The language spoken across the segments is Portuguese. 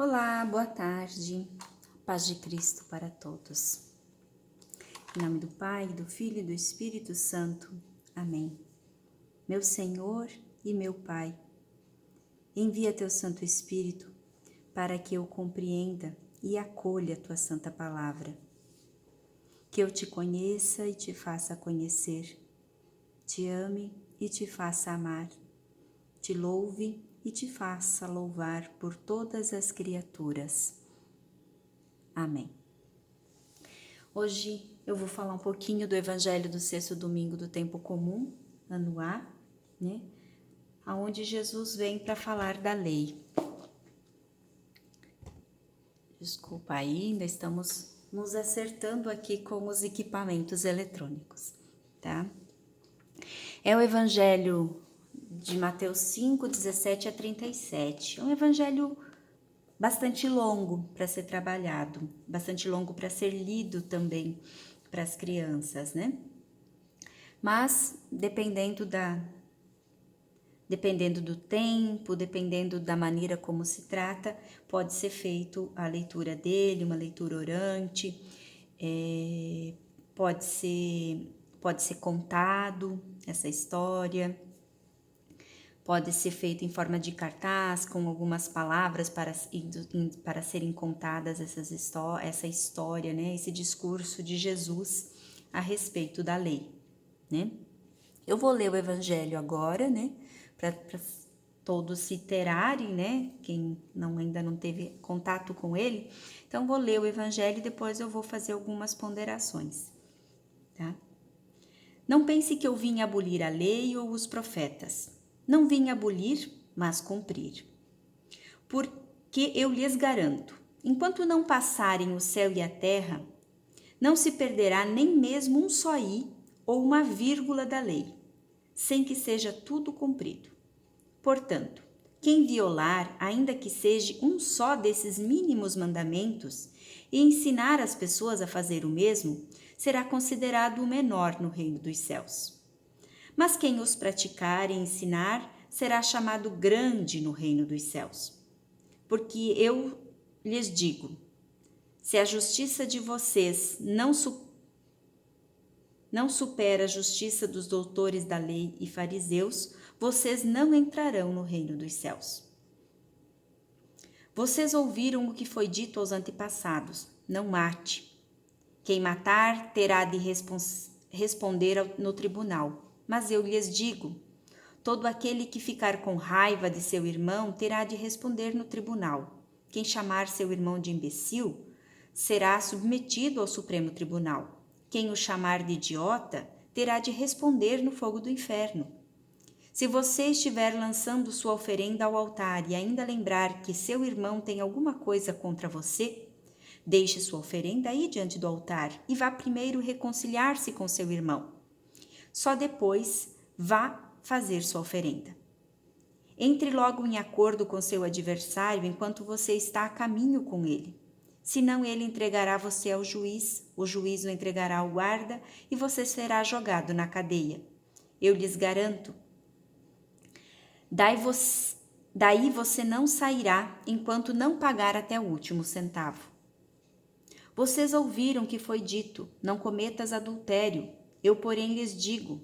Olá, boa tarde, paz de Cristo para todos. Em nome do Pai, do Filho e do Espírito Santo. Amém. Meu Senhor e meu Pai, envia teu Santo Espírito para que eu compreenda e acolha a tua santa palavra. Que eu te conheça e te faça conhecer, te ame e te faça amar, te louve e te faça louvar por todas as criaturas. Amém. Hoje eu vou falar um pouquinho do Evangelho do sexto domingo do tempo comum, ano A, né? Aonde Jesus vem para falar da lei. Desculpa aí, ainda estamos nos acertando aqui com os equipamentos eletrônicos, tá? É o Evangelho de Mateus 5, 17 a 37. É um evangelho bastante longo para ser trabalhado, bastante longo para ser lido também para as crianças, né? Mas dependendo do tempo, dependendo da maneira como se trata, pode ser feito a leitura dele, uma leitura orante, pode ser contado essa história, pode ser feito em forma de cartaz, com algumas palavras para serem contadas essa história, né? Esse discurso de Jesus a respeito da lei, né? Eu vou ler o Evangelho agora, né? Para todos se terarem, né? Quem ainda não teve contato com ele. Então, vou ler o Evangelho e depois eu vou fazer algumas ponderações, tá? Não pense que eu vim abolir a lei ou os profetas. Não vim abolir, mas cumprir. Porque eu lhes garanto, enquanto não passarem o céu e a terra, não se perderá nem mesmo um só i ou uma vírgula da lei, sem que seja tudo cumprido. Portanto, quem violar, ainda que seja um só desses mínimos mandamentos, e ensinar as pessoas a fazer o mesmo, será considerado o menor no reino dos céus. Mas quem os praticar e ensinar será chamado grande no reino dos céus. Porque eu lhes digo, se a justiça de vocês não supera a justiça dos doutores da lei e fariseus, vocês não entrarão no reino dos céus. Vocês ouviram o que foi dito aos antepassados, não mate. Quem matar terá de responder no tribunal. Mas eu lhes digo, todo aquele que ficar com raiva de seu irmão terá de responder no tribunal. Quem chamar seu irmão de imbecil será submetido ao Supremo Tribunal. Quem o chamar de idiota terá de responder no fogo do inferno. Se você estiver lançando sua oferenda ao altar e ainda lembrar que seu irmão tem alguma coisa contra você, deixe sua oferenda aí diante do altar e vá primeiro reconciliar-se com seu irmão. Só depois vá fazer sua oferenda. Entre logo em acordo com seu adversário enquanto você está a caminho com ele. Senão ele entregará você ao juiz, o juiz o entregará ao guarda e você será jogado na cadeia. Eu lhes garanto, daí você não sairá enquanto não pagar até o último centavo. Vocês ouviram que foi dito, não cometas adultério. Eu, porém, lhes digo,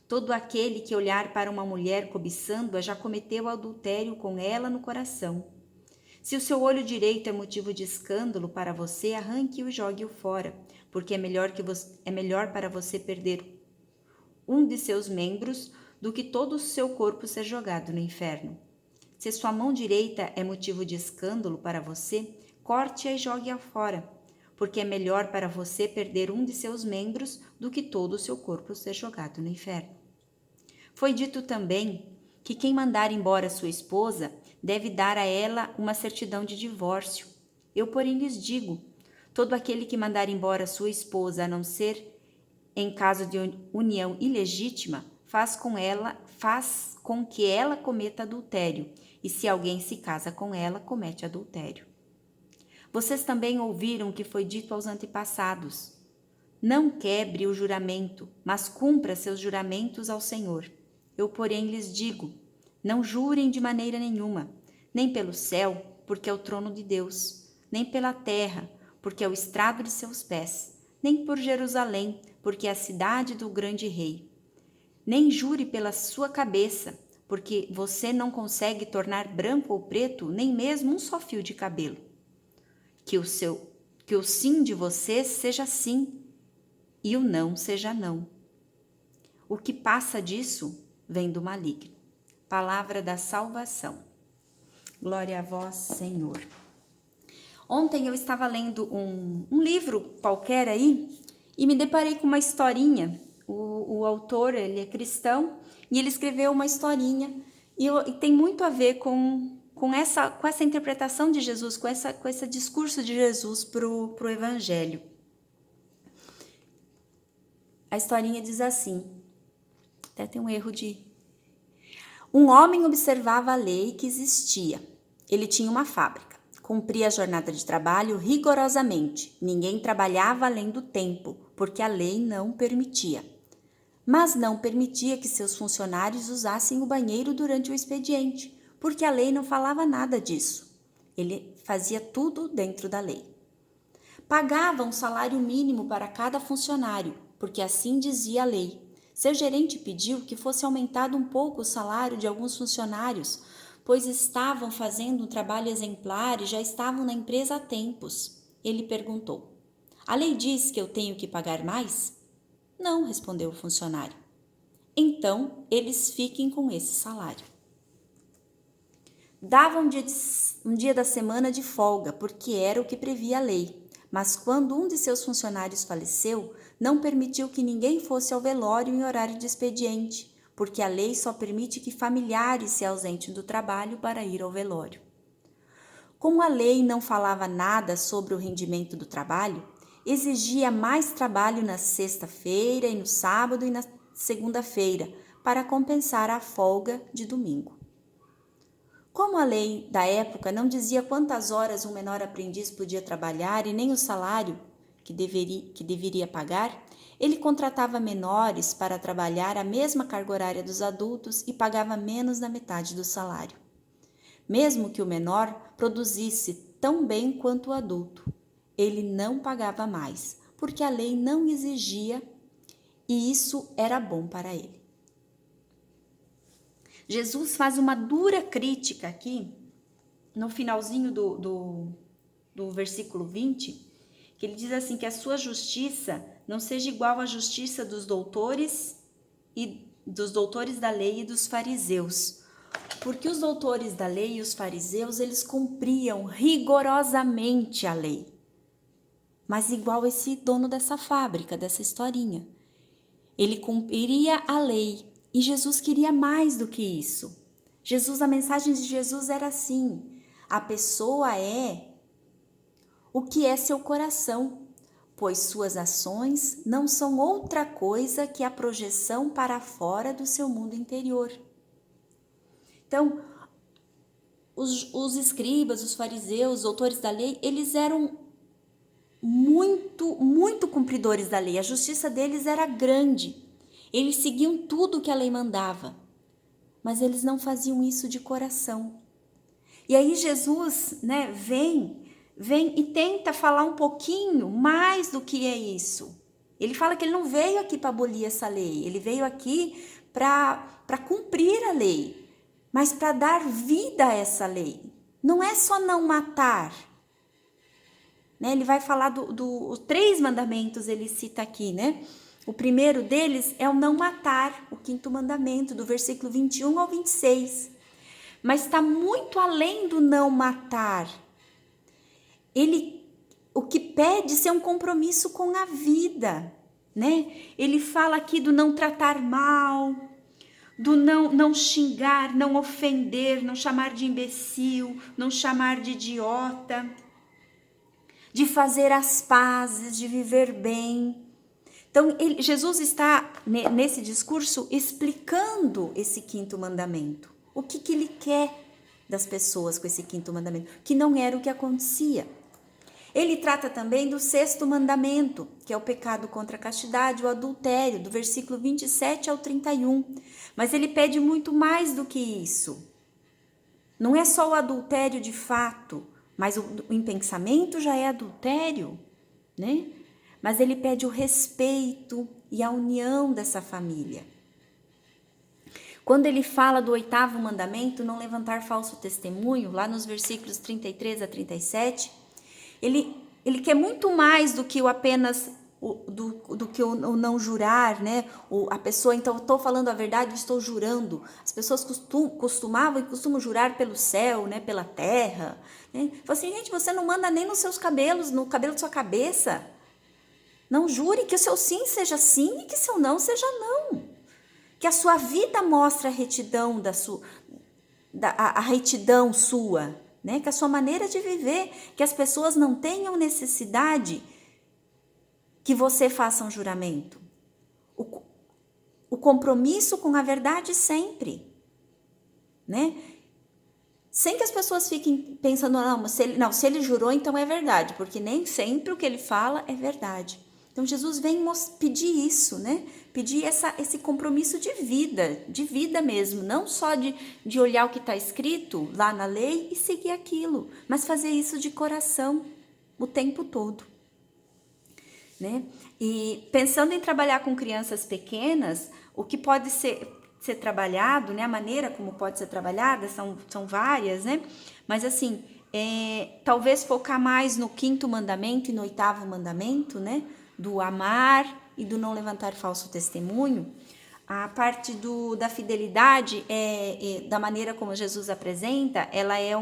todo aquele que olhar para uma mulher cobiçando-a já cometeu adultério com ela no coração. Se o seu olho direito é motivo de escândalo para você, arranque-o e jogue-o fora, porque é melhor para você perder um de seus membros do que todo o seu corpo ser jogado no inferno. Se sua mão direita é motivo de escândalo para você, corte-a e jogue-a fora, porque é melhor para você perder um de seus membros do que todo o seu corpo ser jogado no inferno. Foi dito também que quem mandar embora sua esposa deve dar a ela uma certidão de divórcio. Eu, porém, lhes digo, todo aquele que mandar embora sua esposa, a não ser em caso de união ilegítima, faz com que ela cometa adultério, e se alguém se casa com ela, comete adultério. Vocês também ouviram o que foi dito aos antepassados. Não quebre o juramento, mas cumpra seus juramentos ao Senhor. Eu, porém, lhes digo, não jurem de maneira nenhuma, nem pelo céu, porque é o trono de Deus, nem pela terra, porque é o estrado de seus pés, nem por Jerusalém, porque é a cidade do grande rei. Nem jure pela sua cabeça, porque você não consegue tornar branco ou preto nem mesmo um só fio de cabelo. Que o sim de vocês seja sim e o não seja não. O que passa disso vem do maligno. Palavra da salvação. Glória a vós, Senhor. Ontem eu estava lendo um livro qualquer aí e me deparei com uma historinha. O autor, ele é cristão e ele escreveu uma historinha e tem muito a ver com essa interpretação de Jesus, com esse discurso de Jesus pro Evangelho. A historinha diz assim, até tem um erro de... Um homem observava a lei que existia. Ele tinha uma fábrica. Cumpria a jornada de trabalho rigorosamente. Ninguém trabalhava além do tempo, porque a lei não permitia. Mas não permitia que seus funcionários usassem o banheiro durante o expediente, porque a lei não falava nada disso. Ele fazia tudo dentro da lei. Pagava um salário mínimo para cada funcionário, porque assim dizia a lei. Seu gerente pediu que fosse aumentado um pouco o salário de alguns funcionários, pois estavam fazendo um trabalho exemplar e já estavam na empresa há tempos. Ele perguntou: a lei diz que eu tenho que pagar mais? Não, respondeu o funcionário. Então, eles fiquem com esse salário. Dava um dia da semana de folga, porque era o que previa a lei. Mas quando um de seus funcionários faleceu, não permitiu que ninguém fosse ao velório em horário de expediente, porque a lei só permite que familiares se ausentem do trabalho para ir ao velório. Como a lei não falava nada sobre o rendimento do trabalho, exigia mais trabalho na sexta-feira e no sábado e na segunda-feira para compensar a folga de domingo. Como a lei da época não dizia quantas horas um menor aprendiz podia trabalhar e nem o salário que deveria pagar, ele contratava menores para trabalhar a mesma carga horária dos adultos e pagava menos da metade do salário. Mesmo que o menor produzisse tão bem quanto o adulto, ele não pagava mais, porque a lei não exigia e isso era bom para ele. Jesus faz uma dura crítica aqui, no finalzinho do versículo 20, que ele diz assim, que a sua justiça não seja igual à justiça dos doutores da lei e dos fariseus. Porque os doutores da lei e os fariseus, eles cumpriam rigorosamente a lei. Mas igual esse dono dessa fábrica, dessa historinha. Ele cumpriria a lei. E Jesus queria mais do que isso. A mensagem de Jesus era assim: a pessoa é o que é seu coração, pois suas ações não são outra coisa que a projeção para fora do seu mundo interior. Então, os escribas, os fariseus, os doutores da lei, eles eram muito cumpridores da lei. A justiça deles era grande. Eles seguiam tudo que a lei mandava, mas eles não faziam isso de coração. E aí Jesus, vem e tenta falar um pouquinho mais do que é isso. Ele fala que ele não veio aqui para abolir essa lei, ele veio aqui para cumprir a lei, mas para dar vida a essa lei. Não é só não matar. Ele vai falar dos 3 mandamentos, ele cita aqui, O primeiro deles é o não matar, o 5º mandamento, do versículo 21 ao 26. Mas está muito além do não matar. O que pede é um compromisso com a vida, Ele fala aqui do não tratar mal, do não xingar, não ofender, não chamar de imbecil, não chamar de idiota, de fazer as pazes, de viver bem. Então, Jesus está, nesse discurso, explicando esse 5º mandamento. O que ele quer das pessoas com esse 5º mandamento, que não era o que acontecia. Ele trata também do 6º mandamento, que é o pecado contra a castidade, o adultério, do versículo 27 ao 31. Mas ele pede muito mais do que isso. Não é só o adultério de fato, mas em pensamento já é adultério, né? Mas ele pede o respeito e a união dessa família. Quando ele fala do 8º mandamento, não levantar falso testemunho, lá nos versículos 33 a 37, ele quer muito mais do que o apenas do que o não jurar, né? A pessoa, então, eu estou falando a verdade, eu estou jurando. As pessoas costumavam e costumam jurar pelo céu, né? Pela terra. Né? Fala assim, gente, você não manda nem nos seus cabelos, no cabelo da sua cabeça. Não jure que o seu sim seja sim e que o seu não seja não. Que a sua vida mostre a retidão a retidão sua, né? Que a sua maneira de viver, que as pessoas não tenham necessidade que você faça um juramento. O compromisso com a verdade sempre, né? Sem que as pessoas fiquem pensando, se ele jurou, então é verdade, porque nem sempre o que ele fala é verdade. Então Jesus vem pedir isso, né? Pedir esse compromisso de vida mesmo, não só de olhar o que está escrito lá na lei e seguir aquilo, mas fazer isso de coração o tempo todo, né? E pensando em trabalhar com crianças pequenas, o que pode ser trabalhado, né? A maneira como pode ser trabalhada são várias, né? Mas assim, talvez focar mais no 5º mandamento e no 8º mandamento, né? Do amar e do não levantar falso testemunho. A parte da fidelidade, da maneira como Jesus apresenta, ela é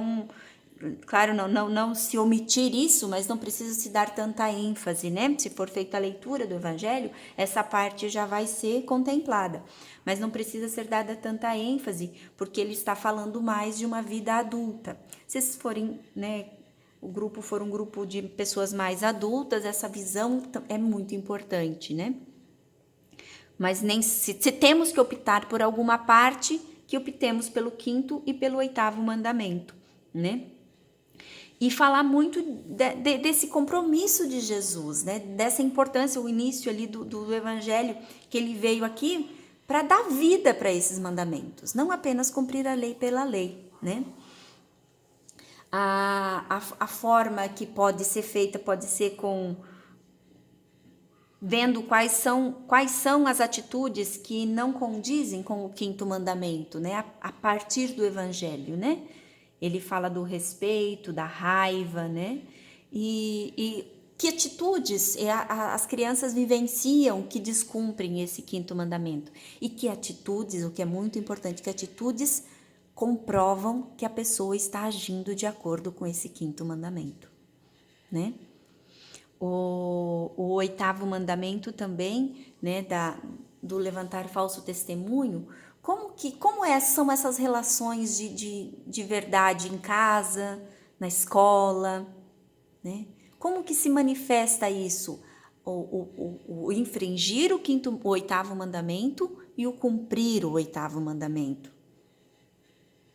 claro, não se omitir isso, mas não precisa se dar tanta ênfase, né? Se for feita a leitura do Evangelho, essa parte já vai ser contemplada, mas não precisa ser dada tanta ênfase, porque ele está falando mais de uma vida adulta. Se forem, né, o grupo for um grupo de pessoas mais adultas, essa visão é muito importante, né? Mas nem se temos que optar por alguma parte, que optemos pelo 5º e pelo 8º mandamento, né? E falar muito desse compromisso de Jesus, né? Dessa importância, o início ali do Evangelho, que ele veio aqui para dar vida para esses mandamentos, não apenas cumprir a lei pela lei, né? A forma que pode ser feita pode ser vendo quais são as atitudes que não condizem com o 5º mandamento, né? A partir do Evangelho, né? Ele fala do respeito, da raiva, né? E que atitudes as crianças vivenciam que descumprem esse 5º mandamento. E que atitudes, o que é muito importante, que atitudes comprovam que a pessoa está agindo de acordo com esse 5º mandamento, né? O 8º mandamento também, né, do levantar falso testemunho, são essas relações de verdade em casa, na escola, né? Como que se manifesta isso? O infringir o 8º mandamento e o cumprir o 8º mandamento,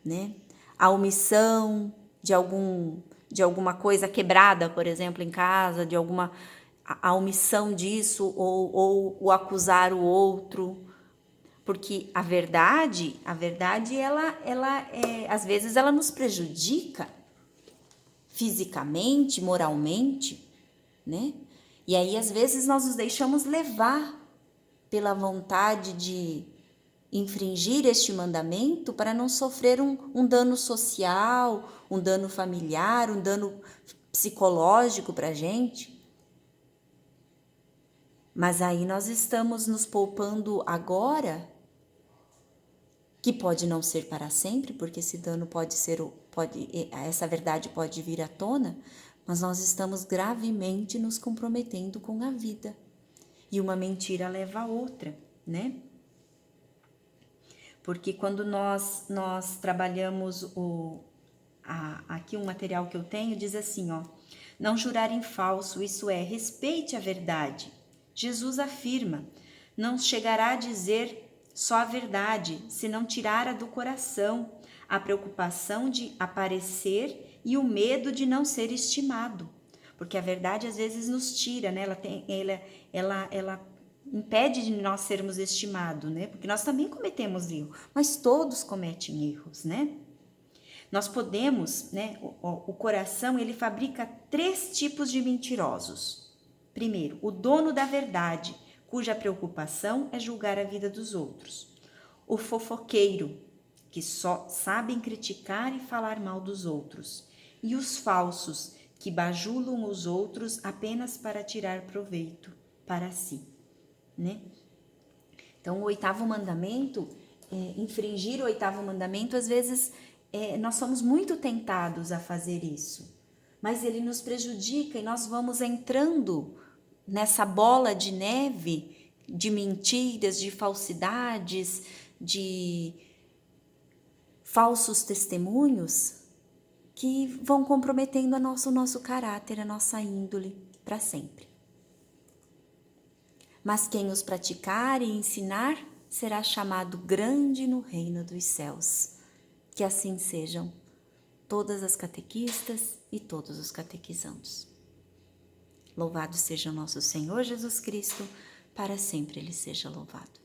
né? A omissão de alguma coisa quebrada, por exemplo, em casa, a omissão disso ou o acusar o outro, porque a verdade ela às vezes ela nos prejudica fisicamente, moralmente, né? E aí às vezes nós nos deixamos levar pela vontade de infringir este mandamento para não sofrer um dano social, um dano familiar, um dano psicológico para a gente. Mas aí nós estamos nos poupando agora, que pode não ser para sempre, porque esse dano essa verdade pode vir à tona, mas nós estamos gravemente nos comprometendo com a vida. E uma mentira leva a outra, né? Porque quando nós trabalhamos aqui um material que eu tenho, diz assim, ó, não jurar em falso, isso é, respeite a verdade. Jesus afirma, não chegará a dizer só a verdade, se não tirara do coração a preocupação de aparecer e o medo de não ser estimado. Porque a verdade às vezes nos tira, né? Ela impede de nós sermos estimados, né? Porque nós também cometemos erro, mas todos cometem erros, né? Nós podemos, né, o coração, ele fabrica 3 tipos de mentirosos. Primeiro, o dono da verdade, cuja preocupação é julgar a vida dos outros. O fofoqueiro, que só sabem criticar e falar mal dos outros. E os falsos, que bajulam os outros apenas para tirar proveito para si, né? Então, o 8º mandamento, infringir o 8º mandamento, às vezes nós somos muito tentados a fazer isso, mas ele nos prejudica e nós vamos entrando nessa bola de neve de mentiras, de falsidades, de falsos testemunhos que vão comprometendo o nosso caráter, a nossa índole para sempre. Mas quem os praticar e ensinar será chamado grande no reino dos céus. Que assim sejam todas as catequistas e todos os catequizandos. Louvado seja o nosso Senhor Jesus Cristo, para sempre Ele seja louvado.